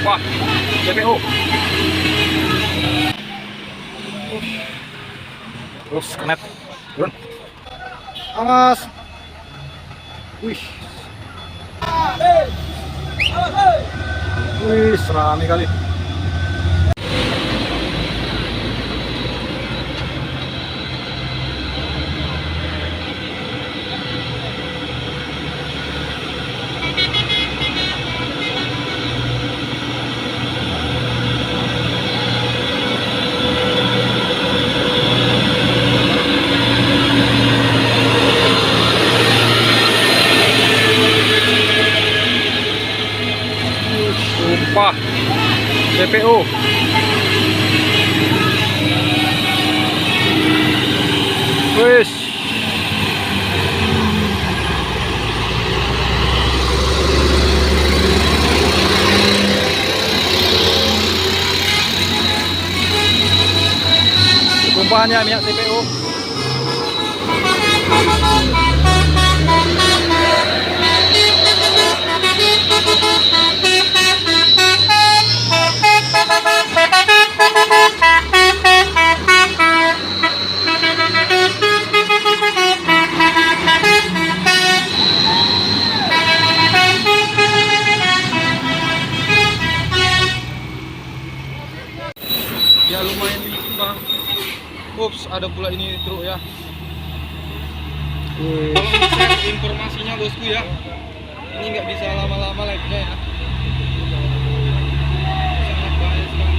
Wah, JPO. Terus kenet. Turun. Awas. Wih. Wih, serami kali. Sumpah, JPO. Wis. Tumpahannya minyak JPO. Ya lumayan licin bang. Ups, ada pula ini truk ya. Tolong share informasinya bosku ya. Ini nggak bisa lama-lama live-nya ya. Sangat bahaya sekali.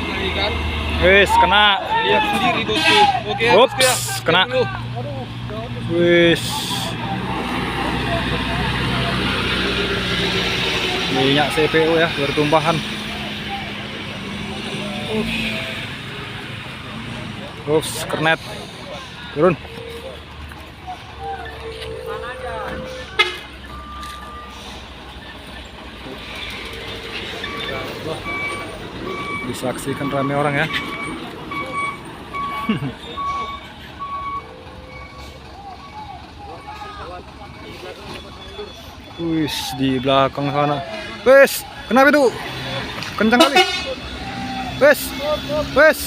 Nah, ikan. Wis, kena. Lihat sendiri bosku. Oke, Ups, bosku ya. kena. Dulu. Wis. Minyak CPO ya, bertumpahan. Ups, kernet. Turun. Disaksikan ramai orang ya. Wis, di belakang sana. Wis, kenapa itu? Kencang kali. Wis, wis.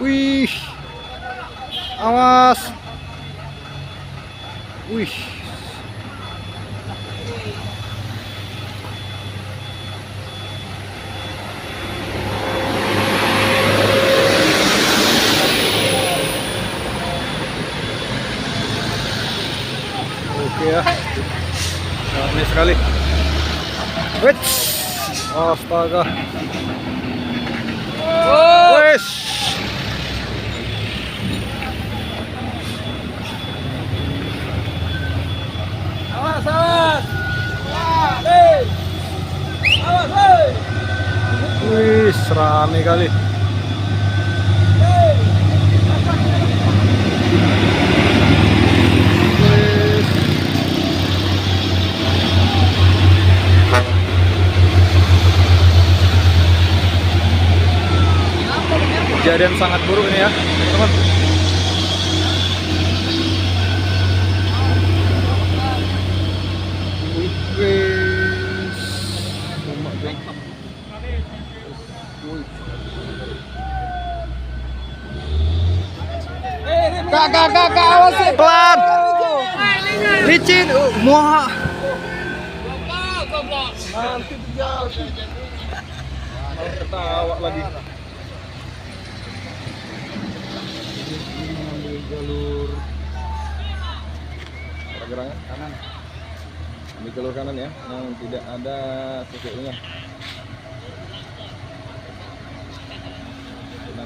Wih, awas. Wih. Oke ya, ramai sekali. Wih, astaga. Wih. Awas, awas. Awas, hei. Wih, ramai kali. Kejadian sangat buruk ini ya, teman-teman. Kakak, awas ya. Pelan. Licin, muak. Nanti terjauh. Ketawa lagi. Ambil jalur pergerangan kanan. Ambil jalur kanan ya, yang tidak ada TPU-nya.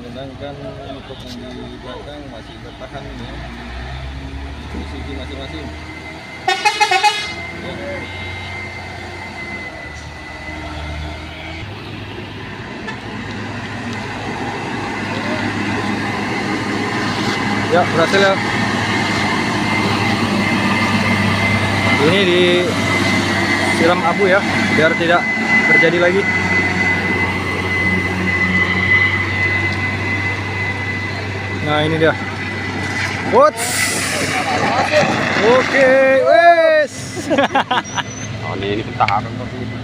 Menangkan untuk yang di belakang masih bertahan ini ya. Posisi masing-masing. Ya, berhasil ya. Ini disiram abu ya, biar tidak terjadi lagi. Nah, ini dia. Woods. Oke, wes. Oh, ini ketahanan kok ini.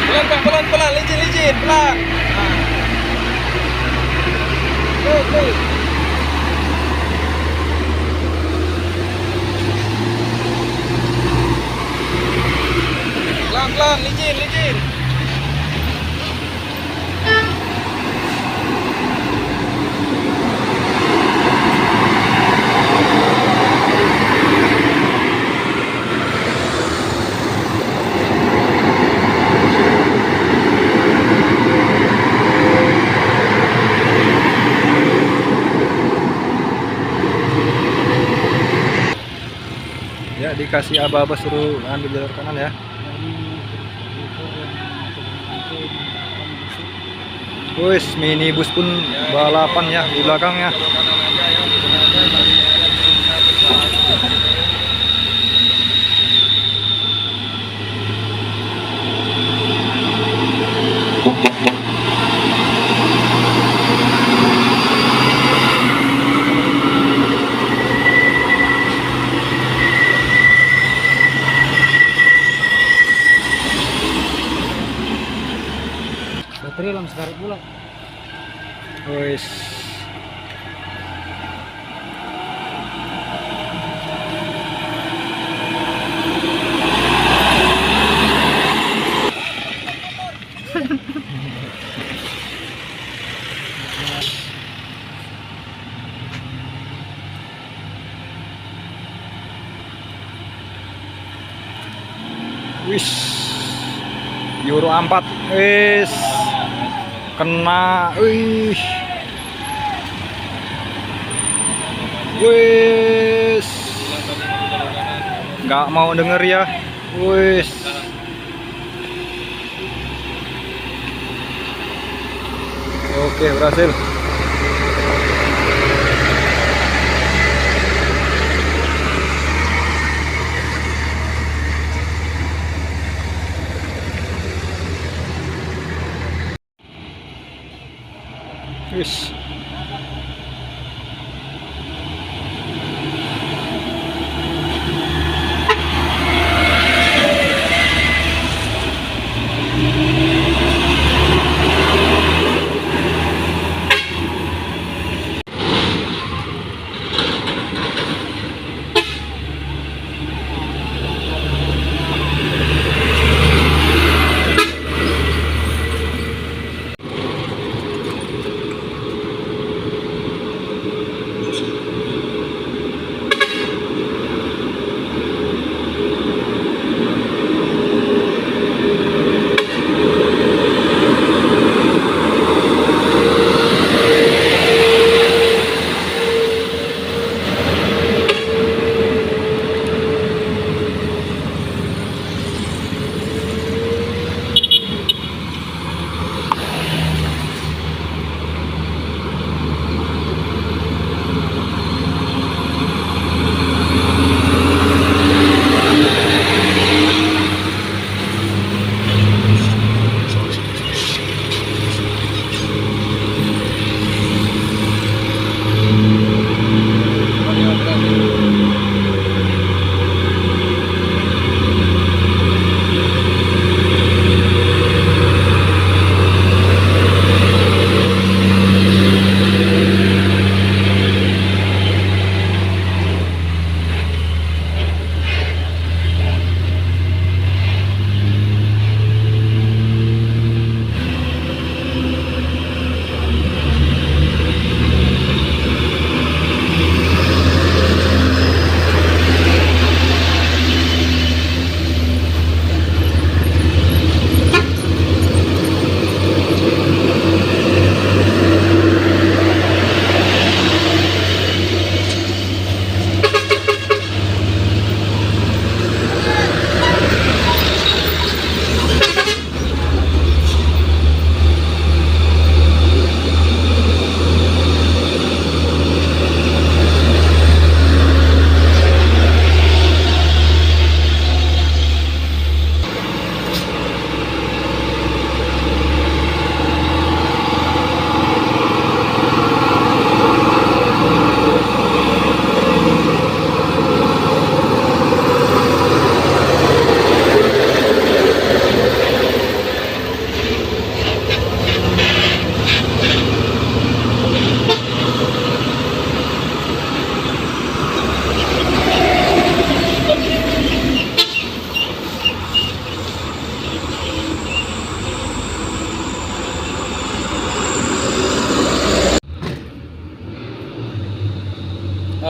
Pelan Pak, pelan, licin, pelan. Go. Pelan, licin. Ya, dikasih aba-aba suruh ambil jalur kanan ya. Wis, minibus pun balapan ya di belakangnya. Jalur kanan aja ya, sebenarnya tadi ada Baterai lam sekarat pula. Wis. Wis. Euro 4. Wis. Kena. Wih. Wis. Nggak mau denger ya. Wis. Oke, berhasil. Wis.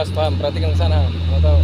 Mas paham, perhatikan ke sana. Mau tahu.